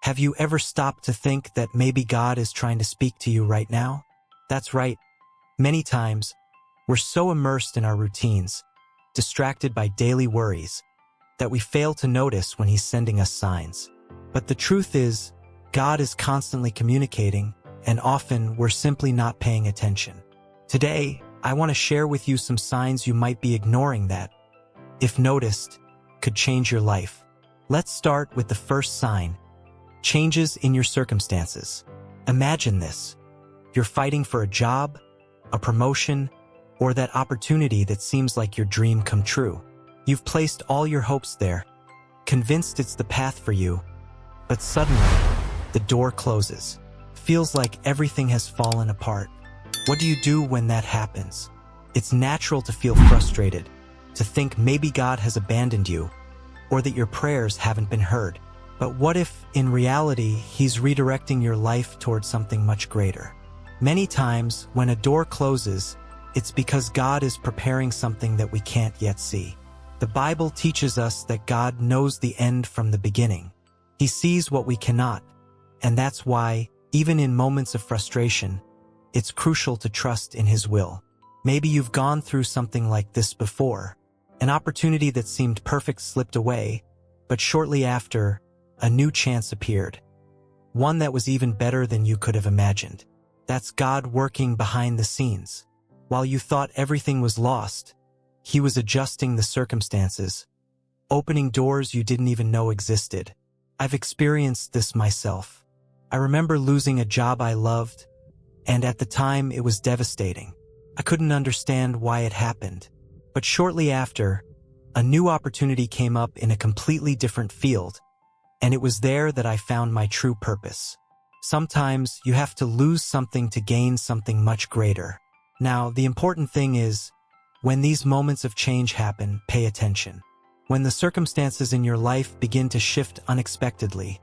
Have you ever stopped to think that maybe God is trying to speak to you right now? That's right. Many times, we're so immersed in our routines, distracted by daily worries, that we fail to notice when He's sending us signs. But the truth is, God is constantly communicating, and often we're simply not paying attention. Today, I want to share with you some signs you might be ignoring that, if noticed, could change your life. Let's start with the first sign: changes in your circumstances. Imagine this. You're fighting for a job, a promotion, or that opportunity that seems like your dream come true. You've placed all your hopes there, convinced it's the path for you, but suddenly, the door closes. Feels like everything has fallen apart. What do you do when that happens? It's natural to feel frustrated, to think maybe God has abandoned you, or that your prayers haven't been heard. But what if, in reality, He's redirecting your life towards something much greater? Many times, when a door closes, it's because God is preparing something that we can't yet see. The Bible teaches us that God knows the end from the beginning. He sees what we cannot, and that's why, even in moments of frustration, it's crucial to trust in His will. Maybe you've gone through something like this before. An opportunity that seemed perfect slipped away, but shortly after, a new chance appeared. One that was even better than you could have imagined. That's God working behind the scenes. While you thought everything was lost, He was adjusting the circumstances, opening doors you didn't even know existed. I've experienced this myself. I remember losing a job I loved, and at the time it was devastating. I couldn't understand why it happened. But shortly after, a new opportunity came up in a completely different field, and it was there that I found my true purpose. Sometimes you have to lose something to gain something much greater. Now, the important thing is, when these moments of change happen, pay attention. When the circumstances in your life begin to shift unexpectedly,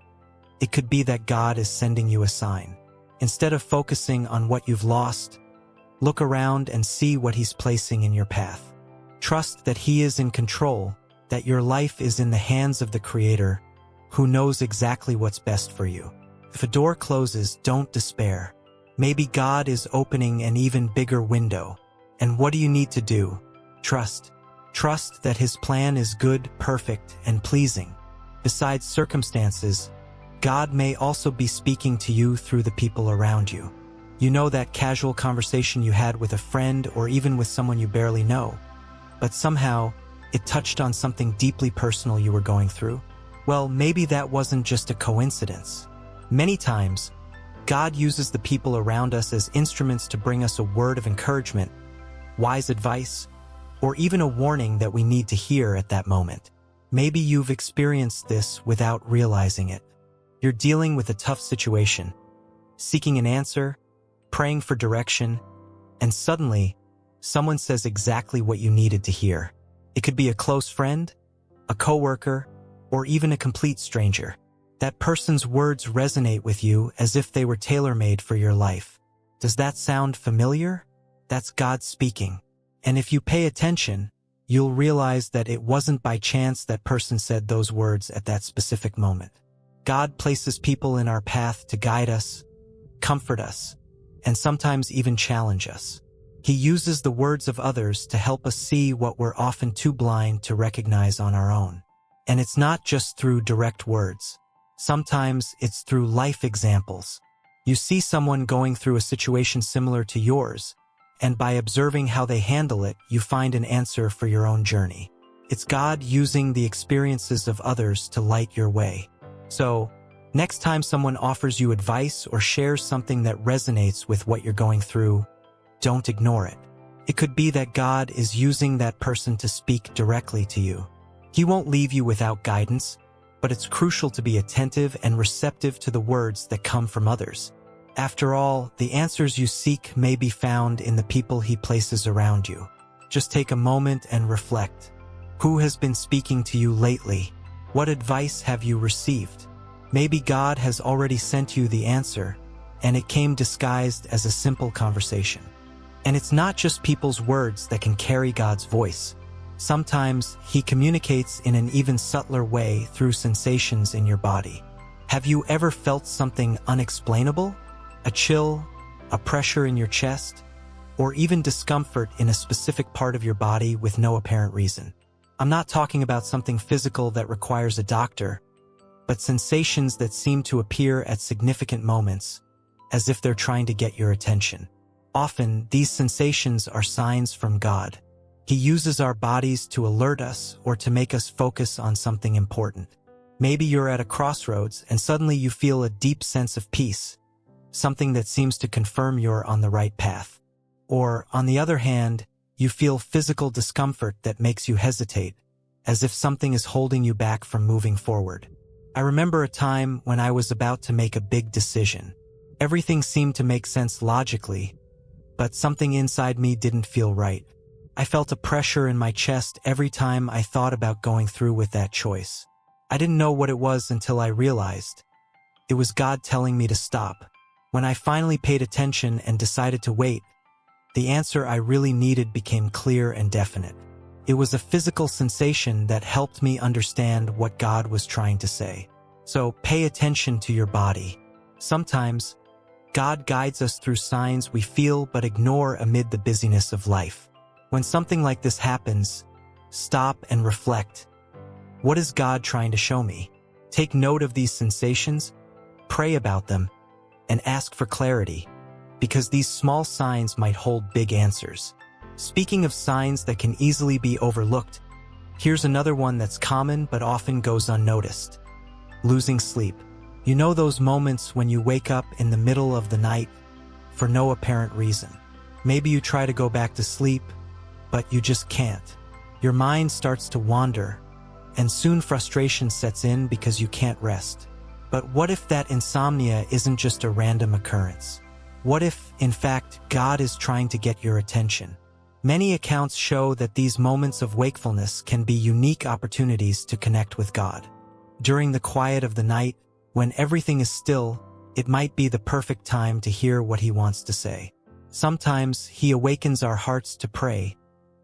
it could be that God is sending you a sign. Instead of focusing on what you've lost, look around and see what He's placing in your path. Trust that He is in control, that your life is in the hands of the Creator, who knows exactly what's best for you. If a door closes, don't despair. Maybe God is opening an even bigger window. And what do you need to do? Trust. Trust that His plan is good, perfect, and pleasing. Besides circumstances, God may also be speaking to you through the people around you. You know, that casual conversation you had with a friend or even with someone you barely know, but somehow it touched on something deeply personal you were going through? Well, maybe that wasn't just a coincidence. Many times, God uses the people around us as instruments to bring us a word of encouragement, wise advice, or even a warning that we need to hear at that moment. Maybe you've experienced this without realizing it. You're dealing with a tough situation, seeking an answer, praying for direction, and suddenly, someone says exactly what you needed to hear. It could be a close friend, a coworker, or even a complete stranger. That person's words resonate with you as if they were tailor-made for your life. Does that sound familiar? That's God speaking. And if you pay attention, you'll realize that it wasn't by chance that person said those words at that specific moment. God places people in our path to guide us, comfort us, and sometimes even challenge us. He uses the words of others to help us see what we're often too blind to recognize on our own. And it's not just through direct words. Sometimes it's through life examples. You see someone going through a situation similar to yours, and by observing how they handle it, you find an answer for your own journey. It's God using the experiences of others to light your way. So, next time someone offers you advice or shares something that resonates with what you're going through, don't ignore it. It could be that God is using that person to speak directly to you. He won't leave you without guidance, but it's crucial to be attentive and receptive to the words that come from others. After all, the answers you seek may be found in the people He places around you. Just take a moment and reflect. Who has been speaking to you lately? What advice have you received? Maybe God has already sent you the answer, and it came disguised as a simple conversation. And it's not just people's words that can carry God's voice. Sometimes He communicates in an even subtler way through sensations in your body. Have you ever felt something unexplainable? A chill, a pressure in your chest, or even discomfort in a specific part of your body with no apparent reason? I'm not talking about something physical that requires a doctor, but sensations that seem to appear at significant moments, as if they're trying to get your attention. Often, these sensations are signs from God. He uses our bodies to alert us or to make us focus on something important. Maybe you're at a crossroads and suddenly you feel a deep sense of peace, something that seems to confirm you're on the right path. Or, on the other hand, you feel physical discomfort that makes you hesitate, as if something is holding you back from moving forward. I remember a time when I was about to make a big decision. Everything seemed to make sense logically, but something inside me didn't feel right. I felt a pressure in my chest every time I thought about going through with that choice. I didn't know what it was until I realized. It was God telling me to stop. When I finally paid attention and decided to wait, the answer I really needed became clear and definite. It was a physical sensation that helped me understand what God was trying to say. So pay attention to your body. Sometimes, God guides us through signs we feel but ignore amid the busyness of life. When something like this happens, stop and reflect. What is God trying to show me? Take note of these sensations, pray about them, and ask for clarity, because these small signs might hold big answers. Speaking of signs that can easily be overlooked, here's another one that's common but often goes unnoticed. Losing sleep. You know those moments when you wake up in the middle of the night for no apparent reason. Maybe you try to go back to sleep, but you just can't. Your mind starts to wander, and soon frustration sets in because you can't rest. But what if that insomnia isn't just a random occurrence? What if, in fact, God is trying to get your attention? Many accounts show that these moments of wakefulness can be unique opportunities to connect with God. During the quiet of the night, when everything is still, it might be the perfect time to hear what He wants to say. Sometimes He awakens our hearts to pray,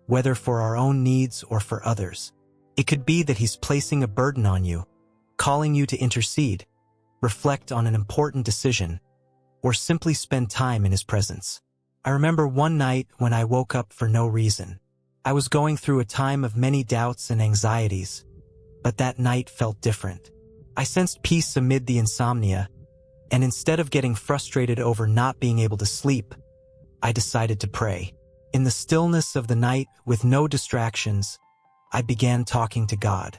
whether for our own needs or for others. It could be that He's placing a burden on you, calling you to intercede, reflect on an important decision, or simply spend time in His presence. I remember one night when I woke up for no reason. I was going through a time of many doubts and anxieties, but that night felt different. I sensed peace amid the insomnia, and instead of getting frustrated over not being able to sleep, I decided to pray. In the stillness of the night, with no distractions, I began talking to God.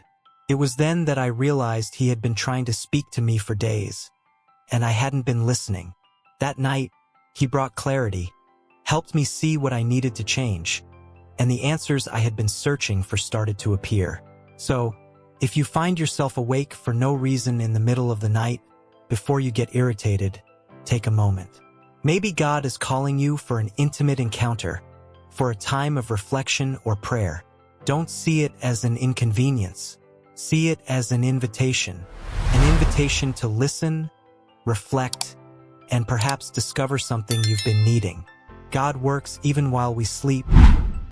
It was then that I realized He had been trying to speak to me for days, and I hadn't been listening. That night, He brought clarity, helped me see what I needed to change, and the answers I had been searching for started to appear. So, if you find yourself awake for no reason in the middle of the night, before you get irritated, take a moment. Maybe God is calling you for an intimate encounter, for a time of reflection or prayer. Don't see it as an inconvenience. See it as an invitation to listen, reflect, and perhaps discover something you've been needing. God works even while we sleep,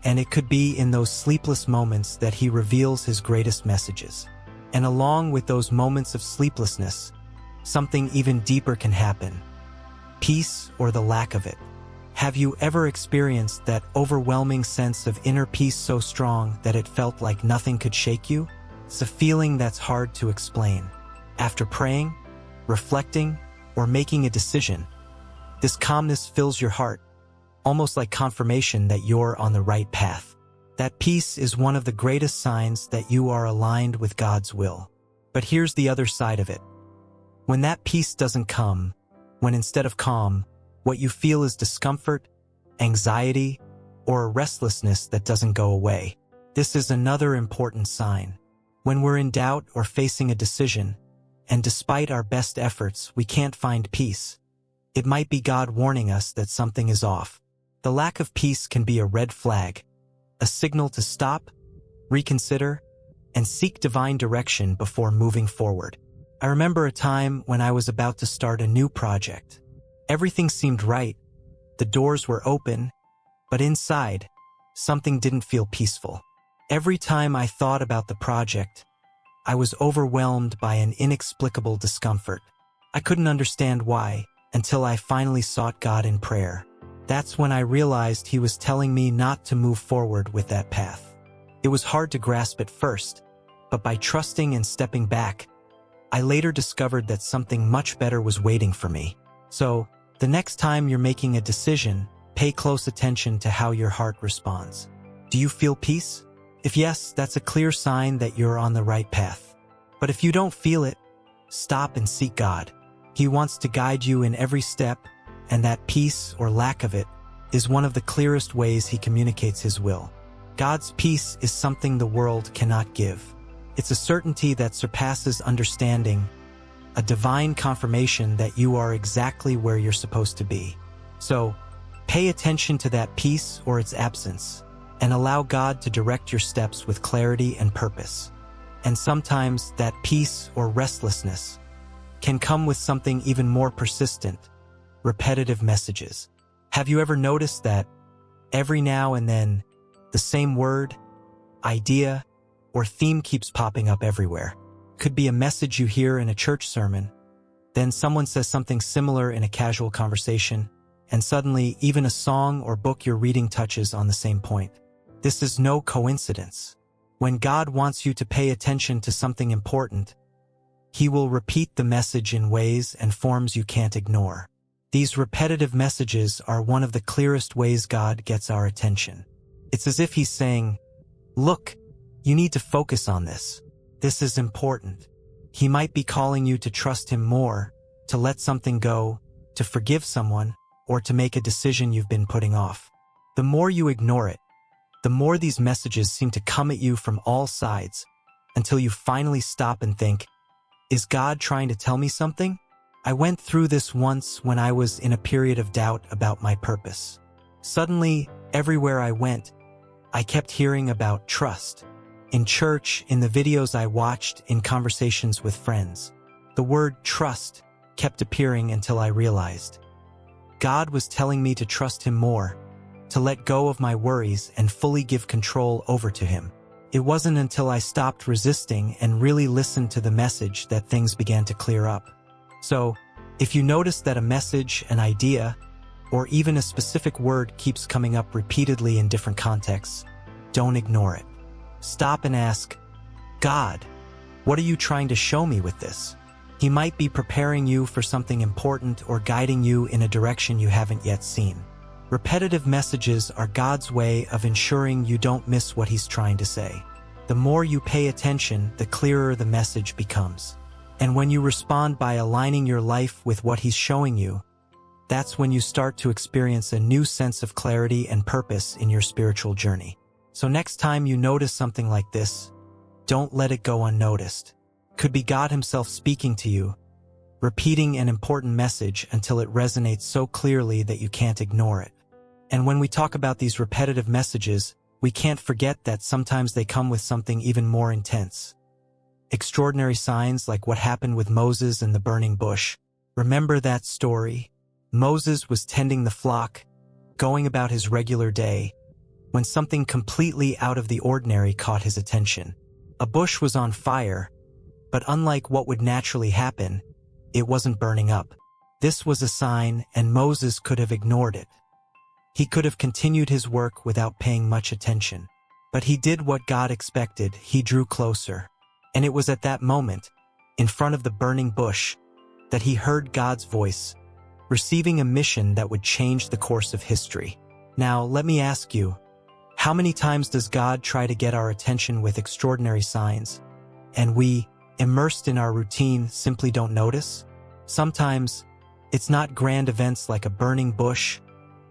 and it could be in those sleepless moments that He reveals His greatest messages. And along with those moments of sleeplessness, something even deeper can happen. Peace or the lack of it. Have you ever experienced that overwhelming sense of inner peace so strong that it felt like nothing could shake you? It's a feeling that's hard to explain. After praying, reflecting, or making a decision, this calmness fills your heart, almost like confirmation that you're on the right path. That peace is one of the greatest signs that you are aligned with God's will. But here's the other side of it. When that peace doesn't come, when instead of calm, what you feel is discomfort, anxiety, or a restlessness that doesn't go away, this is another important sign. When we're in doubt or facing a decision, and despite our best efforts, we can't find peace, it might be God warning us that something is off. The lack of peace can be a red flag, a signal to stop, reconsider, and seek divine direction before moving forward. I remember a time when I was about to start a new project. Everything seemed right, the doors were open, but inside, something didn't feel peaceful. Every time I thought about the project, I was overwhelmed by an inexplicable discomfort. I couldn't understand why, until I finally sought God in prayer. That's when I realized He was telling me not to move forward with that path. It was hard to grasp at first, but by trusting and stepping back, I later discovered that something much better was waiting for me. So, the next time you're making a decision, pay close attention to how your heart responds. Do you feel peace? If yes, that's a clear sign that you're on the right path. But if you don't feel it, stop and seek God. He wants to guide you in every step, and that peace, or lack of it, is one of the clearest ways He communicates His will. God's peace is something the world cannot give. It's a certainty that surpasses understanding, a divine confirmation that you are exactly where you're supposed to be. So, pay attention to that peace or its absence, and allow God to direct your steps with clarity and purpose. And sometimes that peace or restlessness can come with something even more persistent: repetitive messages. Have you ever noticed that every now and then the same word, idea, or theme keeps popping up everywhere? Could be a message you hear in a church sermon, then someone says something similar in a casual conversation, and suddenly even a song or book you're reading touches on the same point. This is no coincidence. When God wants you to pay attention to something important, He will repeat the message in ways and forms you can't ignore. These repetitive messages are one of the clearest ways God gets our attention. It's as if He's saying, "Look, you need to focus on this. This is important." He might be calling you to trust Him more, to let something go, to forgive someone, or to make a decision you've been putting off. The more you ignore it, the more these messages seem to come at you from all sides, until you finally stop and think, "Is God trying to tell me something?" I went through this once when I was in a period of doubt about my purpose. Suddenly, everywhere I went, I kept hearing about trust. In church, in the videos I watched, in conversations with friends. The word trust kept appearing until I realized God was telling me to trust Him more, to let go of my worries and fully give control over to Him. It wasn't until I stopped resisting and really listened to the message that things began to clear up. So, if you notice that a message, an idea, or even a specific word keeps coming up repeatedly in different contexts, don't ignore it. Stop and ask, "God, what are you trying to show me with this?" He might be preparing you for something important or guiding you in a direction you haven't yet seen. Repetitive messages are God's way of ensuring you don't miss what He's trying to say. The more you pay attention, the clearer the message becomes. And when you respond by aligning your life with what He's showing you, that's when you start to experience a new sense of clarity and purpose in your spiritual journey. So next time you notice something like this, don't let it go unnoticed. Could be God Himself speaking to you, repeating an important message until it resonates so clearly that you can't ignore it. And when we talk about these repetitive messages, we can't forget that sometimes they come with something even more intense. Extraordinary signs like what happened with Moses and the burning bush. Remember that story? Moses was tending the flock, going about his regular day, when something completely out of the ordinary caught his attention. A bush was on fire, but unlike what would naturally happen, it wasn't burning up. This was a sign, and Moses could have ignored it. He could have continued his work without paying much attention. But he did what God expected. He drew closer. And it was at that moment, in front of the burning bush, that he heard God's voice, receiving a mission that would change the course of history. Now, let me ask you, how many times does God try to get our attention with extraordinary signs, and we, immersed in our routine, simply don't notice? Sometimes, it's not grand events like a burning bush,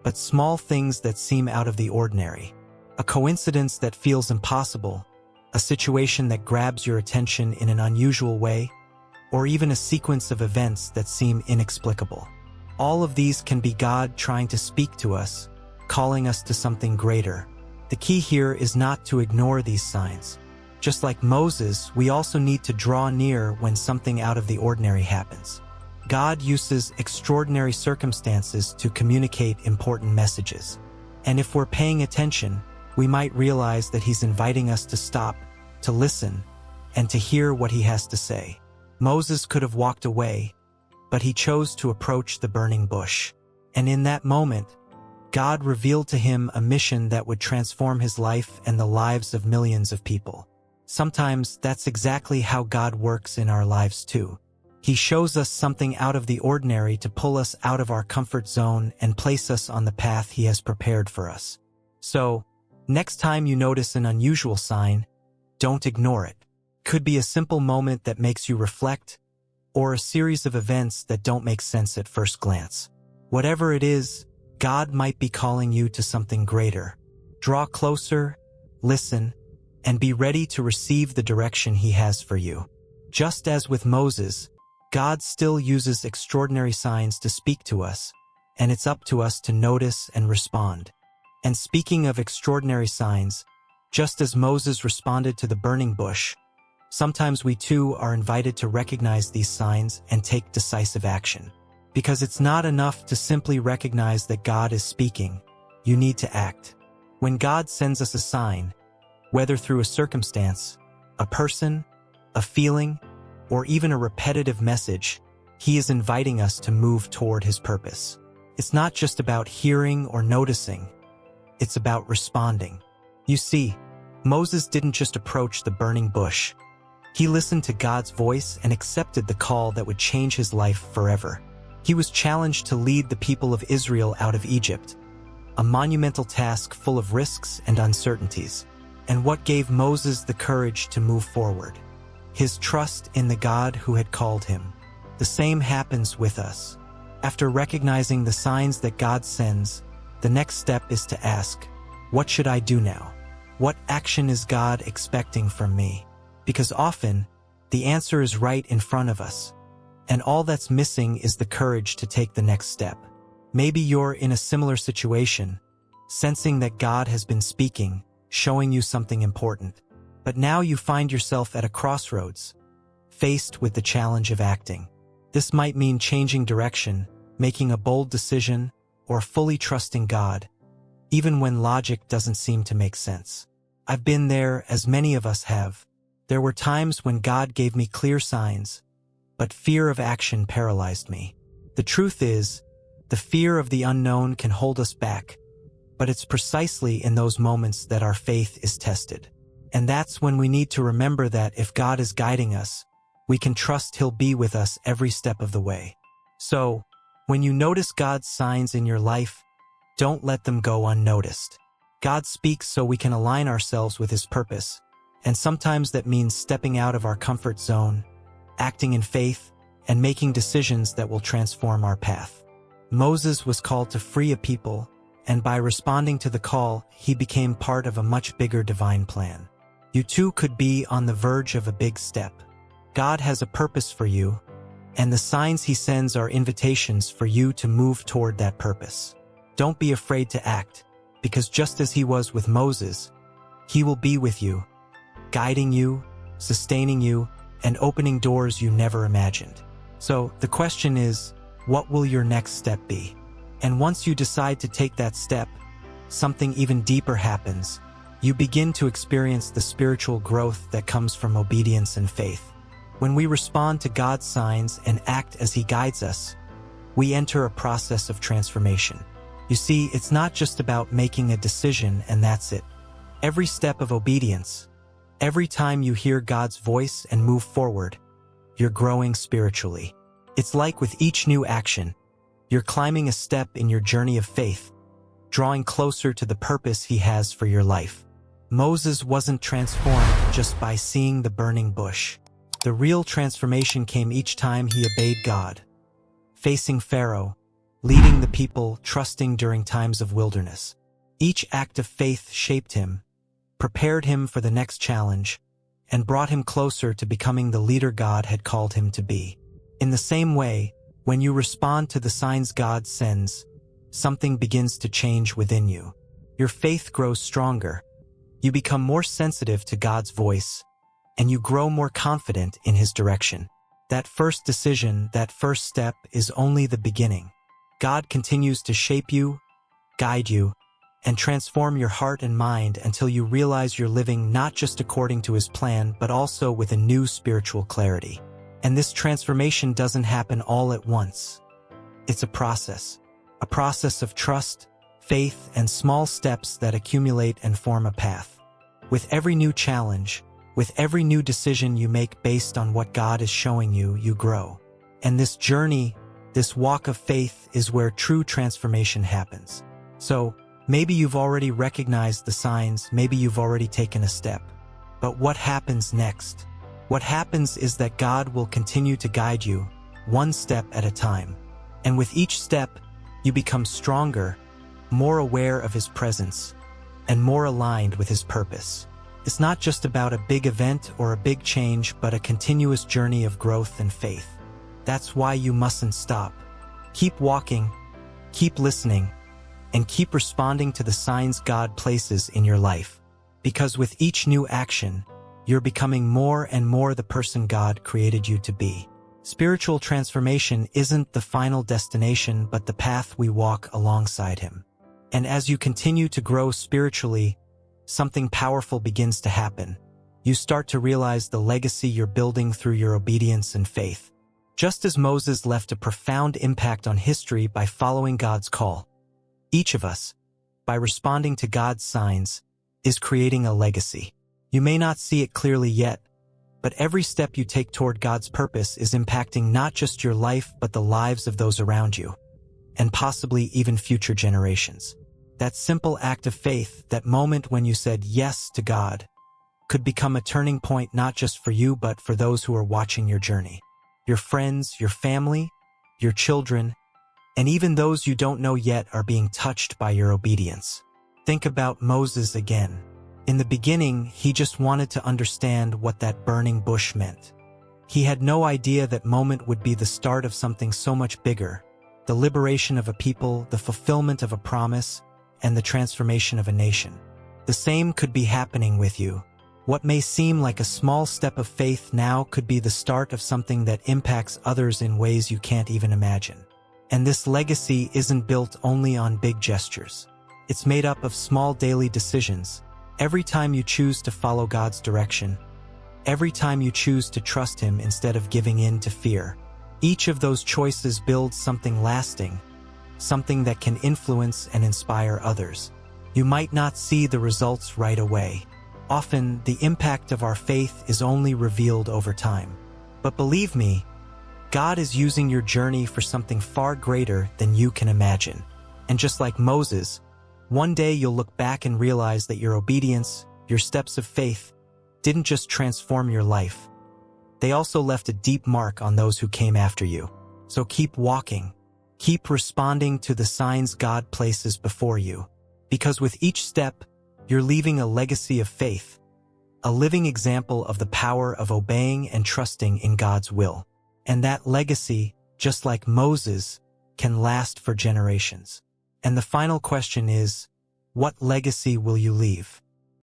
but small things that seem out of the ordinary. A coincidence that feels impossible, a situation that grabs your attention in an unusual way, or even a sequence of events that seem inexplicable. All of these can be God trying to speak to us, calling us to something greater. The key here is not to ignore these signs. Just like Moses, we also need to draw near when something out of the ordinary happens. God uses extraordinary circumstances to communicate important messages. And if we're paying attention, we might realize that He's inviting us to stop, to listen, and to hear what he has to say. Moses could have walked away, but he chose to approach the burning bush. And in that moment, God revealed to him a mission that would transform his life and the lives of millions of people. Sometimes that's exactly how God works in our lives too. He shows us something out of the ordinary to pull us out of our comfort zone and place us on the path he has prepared for us. So, next time you notice an unusual sign, don't ignore it. Could be a simple moment that makes you reflect, or a series of events that don't make sense at first glance. Whatever it is, God might be calling you to something greater. Draw closer, listen, and be ready to receive the direction he has for you. Just as with Moses, God still uses extraordinary signs to speak to us, and it's up to us to notice and respond. And speaking of extraordinary signs, just as Moses responded to the burning bush, sometimes we too are invited to recognize these signs and take decisive action. Because it's not enough to simply recognize that God is speaking. You need to act. When God sends us a sign, whether through a circumstance, a person, a feeling, or even a repetitive message, he is inviting us to move toward his purpose. It's not just about hearing or noticing. It's about responding. You see, Moses didn't just approach the burning bush. He listened to God's voice and accepted the call that would change his life forever. He was challenged to lead the people of Israel out of Egypt, a monumental task full of risks and uncertainties. And what gave Moses the courage to move forward? His trust in the God who had called him. The same happens with us. After recognizing the signs that God sends, the next step is to ask, what should I do now? What action is God expecting from me? Because often, the answer is right in front of us, and all that's missing is the courage to take the next step. Maybe you're in a similar situation, sensing that God has been speaking, showing you something important. But now you find yourself at a crossroads, faced with the challenge of acting. This might mean changing direction, making a bold decision, or fully trusting God, even when logic doesn't seem to make sense. I've been there, as many of us have. There were times when God gave me clear signs, but fear of action paralyzed me. The truth is, the fear of the unknown can hold us back, but it's precisely in those moments that our faith is tested. And that's when we need to remember that if God is guiding us, we can trust he'll be with us every step of the way. So, when you notice God's signs in your life, don't let them go unnoticed. God speaks so we can align ourselves with his purpose, and sometimes that means stepping out of our comfort zone, acting in faith, and making decisions that will transform our path. Moses was called to free a people, and by responding to the call, he became part of a much bigger divine plan. You too could be on the verge of a big step. God has a purpose for you, and the signs he sends are invitations for you to move toward that purpose. Don't be afraid to act, because just as he was with Moses, he will be with you, guiding you, sustaining you, and opening doors you never imagined. So the question is, what will your next step be? And once you decide to take that step, something even deeper happens. You begin to experience the spiritual growth that comes from obedience and faith. When we respond to God's signs and act as he guides us, we enter a process of transformation. You see, it's not just about making a decision and that's it. Every step of obedience, every time you hear God's voice and move forward, you're growing spiritually. It's like with each new action, you're climbing a step in your journey of faith, drawing closer to the purpose he has for your life. Moses wasn't transformed just by seeing the burning bush. The real transformation came each time he obeyed God, facing Pharaoh, leading the people, trusting during times of wilderness. Each act of faith shaped him, prepared him for the next challenge, and brought him closer to becoming the leader God had called him to be. In the same way, when you respond to the signs God sends, something begins to change within you. Your faith grows stronger. You become more sensitive to God's voice, and you grow more confident in his direction. That first decision, that first step is only the beginning. God continues to shape you, guide you, and transform your heart and mind until you realize you're living not just according to His plan, but also with a new spiritual clarity. And this transformation doesn't happen all at once. It's a process of trust, faith, and small steps that accumulate and form a path. With every new challenge, with every new decision you make based on what God is showing you, you grow. And this journey, this walk of faith, is where true transformation happens. So, maybe you've already recognized the signs, maybe you've already taken a step. But what happens next? What happens is that God will continue to guide you, one step at a time. And with each step, you become stronger, more aware of His presence, and more aligned with His purpose. It's not just about a big event or a big change, but a continuous journey of growth and faith. That's why you mustn't stop. Keep walking, keep listening, and keep responding to the signs God places in your life. Because with each new action, you're becoming more and more the person God created you to be. Spiritual transformation isn't the final destination, but the path we walk alongside Him. And as you continue to grow spiritually, something powerful begins to happen. You start to realize the legacy you're building through your obedience and faith. Just as Moses left a profound impact on history by following God's call, each of us, by responding to God's signs, is creating a legacy. You may not see it clearly yet, but every step you take toward God's purpose is impacting not just your life but the lives of those around you, and possibly even future generations. That simple act of faith, that moment when you said yes to God, could become a turning point not just for you but for those who are watching your journey. Your friends, your family, your children, and even those you don't know yet are being touched by your obedience. Think about Moses again. In the beginning, he just wanted to understand what that burning bush meant. He had no idea that moment would be the start of something so much bigger, the liberation of a people, the fulfillment of a promise, and the transformation of a nation. The same could be happening with you. What may seem like a small step of faith now could be the start of something that impacts others in ways you can't even imagine. And this legacy isn't built only on big gestures. It's made up of small daily decisions. Every time you choose to follow God's direction, every time you choose to trust Him instead of giving in to fear, each of those choices builds something lasting, something that can influence and inspire others. You might not see the results right away. Often, the impact of our faith is only revealed over time. But believe me, God is using your journey for something far greater than you can imagine. And just like Moses, one day you'll look back and realize that your obedience, your steps of faith, didn't just transform your life. They also left a deep mark on those who came after you. So keep walking. Keep responding to the signs God places before you. Because with each step, you're leaving a legacy of faith, a living example of the power of obeying and trusting in God's will. And that legacy, just like Moses, can last for generations. And the final question is, what legacy will you leave?